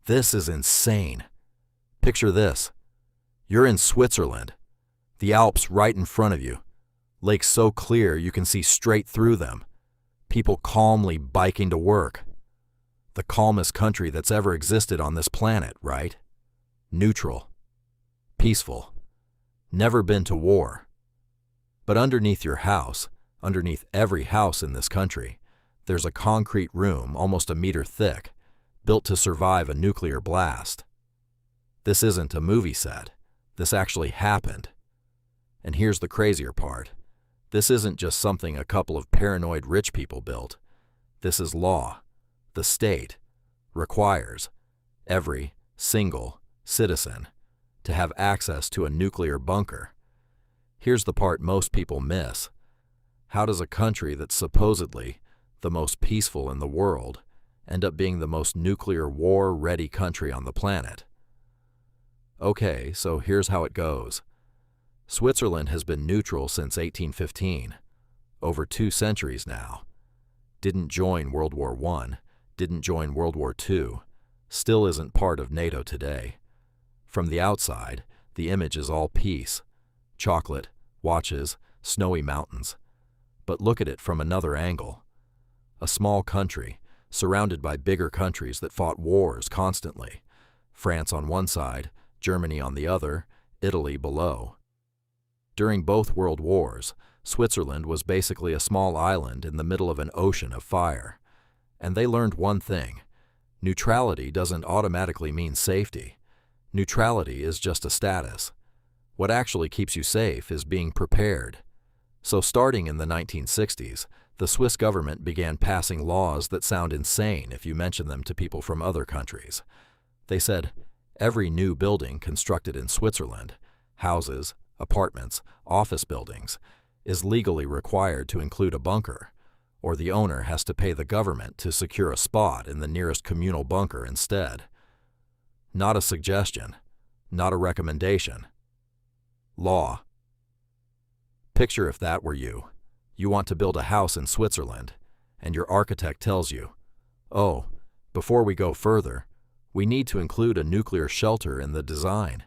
This is insane. Picture this. You're in Switzerland. The Alps right in front of you. Lakes so clear you can see straight through them. People calmly biking to work. The calmest country that's ever existed on this planet, right? Neutral. Peaceful. Never been to war. But underneath your house, underneath every house in this country, there's a concrete room almost a meter thick, built to survive a nuclear blast. This isn't a movie set. This actually happened. And here's the crazier part. This isn't just something a couple of paranoid rich people built. This is law. The state requires every single citizen to have access to a nuclear bunker. Here's the part most people miss. How does a country that's supposedly the most peaceful in the world end up being the most nuclear war-ready country on the planet? Okay, so here's how it goes. Switzerland has been neutral since 1815, over 2 centuries now. Didn't join World War I, didn't join World War II, still isn't part of NATO today. From the outside, the image is all peace, chocolate, watches, snowy mountains. But look at it from another angle. A small country, surrounded by bigger countries that fought wars constantly. France on one side, Germany on the other, Italy below. During both world wars, Switzerland was basically a small island in the middle of an ocean of fire. And they learned one thing. Neutrality doesn't automatically mean safety. Neutrality is just a status. What actually keeps you safe is being prepared. So starting in the 1960s, the Swiss government began passing laws that sound insane if you mention them to people from other countries. They said, every new building constructed in Switzerland, houses, apartments, office buildings, is legally required to include a bunker, or the owner has to pay the government to secure a spot in the nearest communal bunker instead. Not a suggestion, not a recommendation. Law. Picture if that were you. You want to build a house in Switzerland, and your architect tells you, oh, before we go further, we need to include a nuclear shelter in the design,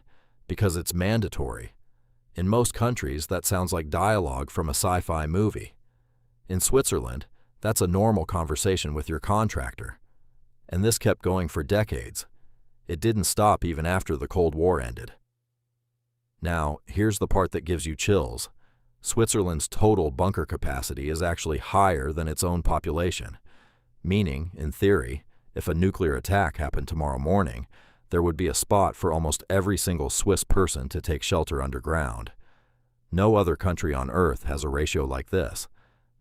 because it's mandatory. In most countries, that sounds like dialogue from a sci-fi movie. In Switzerland, that's a normal conversation with your contractor. And this kept going for decades. It didn't stop even after the Cold War ended. Now, here's the part that gives you chills. Switzerland's total bunker capacity is actually higher than its own population, meaning, in theory, if a nuclear attack happened tomorrow morning, there would be a spot for almost every single Swiss person to take shelter underground. No other country on Earth has a ratio like this.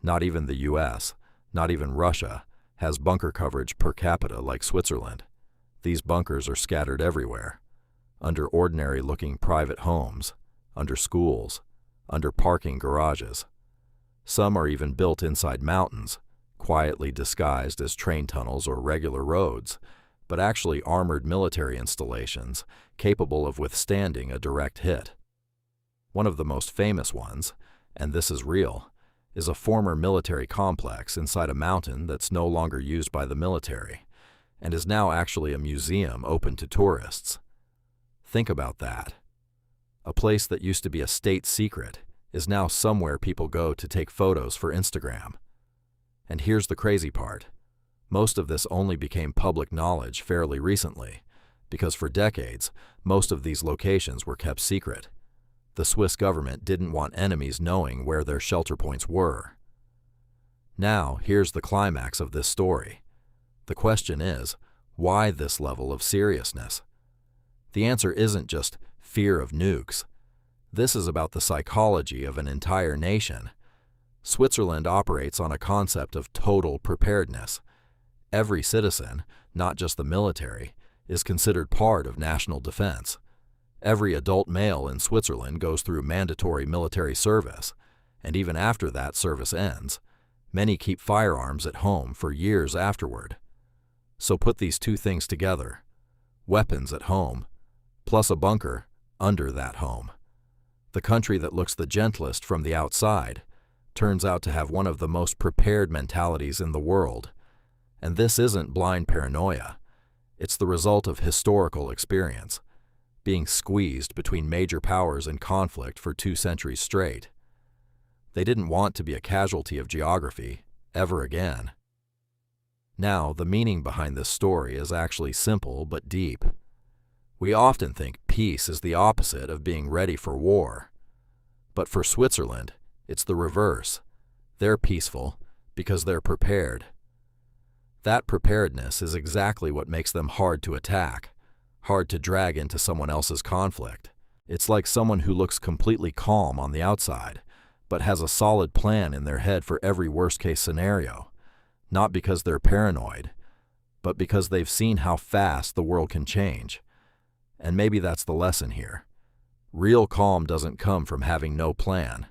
Not even the US, not even Russia, has bunker coverage per capita like Switzerland. These bunkers are scattered everywhere. Under ordinary-looking private homes, under schools, under parking garages. Some are even built inside mountains, quietly disguised as train tunnels or regular roads, but actually armored military installations capable of withstanding a direct hit. One of the most famous ones, and this is real, is a former military complex inside a mountain that's no longer used by the military, and is now actually a museum open to tourists. Think about that. A place that used to be a state secret is now somewhere people go to take photos for Instagram. And here's the crazy part. Most of this only became public knowledge fairly recently, because for decades, most of these locations were kept secret. The Swiss government didn't want enemies knowing where their shelter points were. Now, here's the climax of this story. The question is, why this level of seriousness? The answer isn't just fear of nukes. This is about the psychology of an entire nation. Switzerland operates on a concept of total preparedness. Every citizen, not just the military, is considered part of national defense. Every adult male in Switzerland goes through mandatory military service, and even after that service ends, many keep firearms at home for years afterward. So put these two things together, weapons at home, plus a bunker under that home. The country that looks the gentlest from the outside turns out to have one of the most prepared mentalities in the world. And this isn't blind paranoia. It's the result of historical experience, being squeezed between major powers in conflict for 2 centuries straight. They didn't want to be a casualty of geography, ever again. Now, the meaning behind this story is actually simple but deep. We often think peace is the opposite of being ready for war. But for Switzerland, it's the reverse. They're peaceful because they're prepared. That preparedness is exactly what makes them hard to attack, hard to drag into someone else's conflict. It's like someone who looks completely calm on the outside, but has a solid plan in their head for every worst-case scenario, not because they're paranoid, but because they've seen how fast the world can change. And maybe that's the lesson here. Real calm doesn't come from having no plan.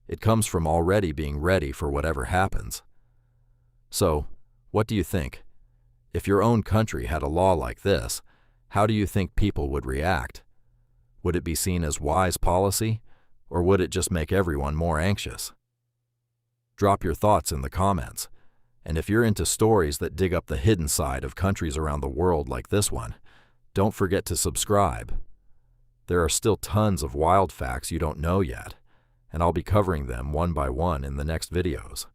It comes from already being ready for whatever happens. So, what do you think? If your own country had a law like this, how do you think people would react? Would it be seen as wise policy, or would it just make everyone more anxious? Drop your thoughts in the comments. And if you're into stories that dig up the hidden side of countries around the world like this one, don't forget to subscribe. There are still tons of wild facts you don't know yet, and I'll be covering them one by one in the next videos.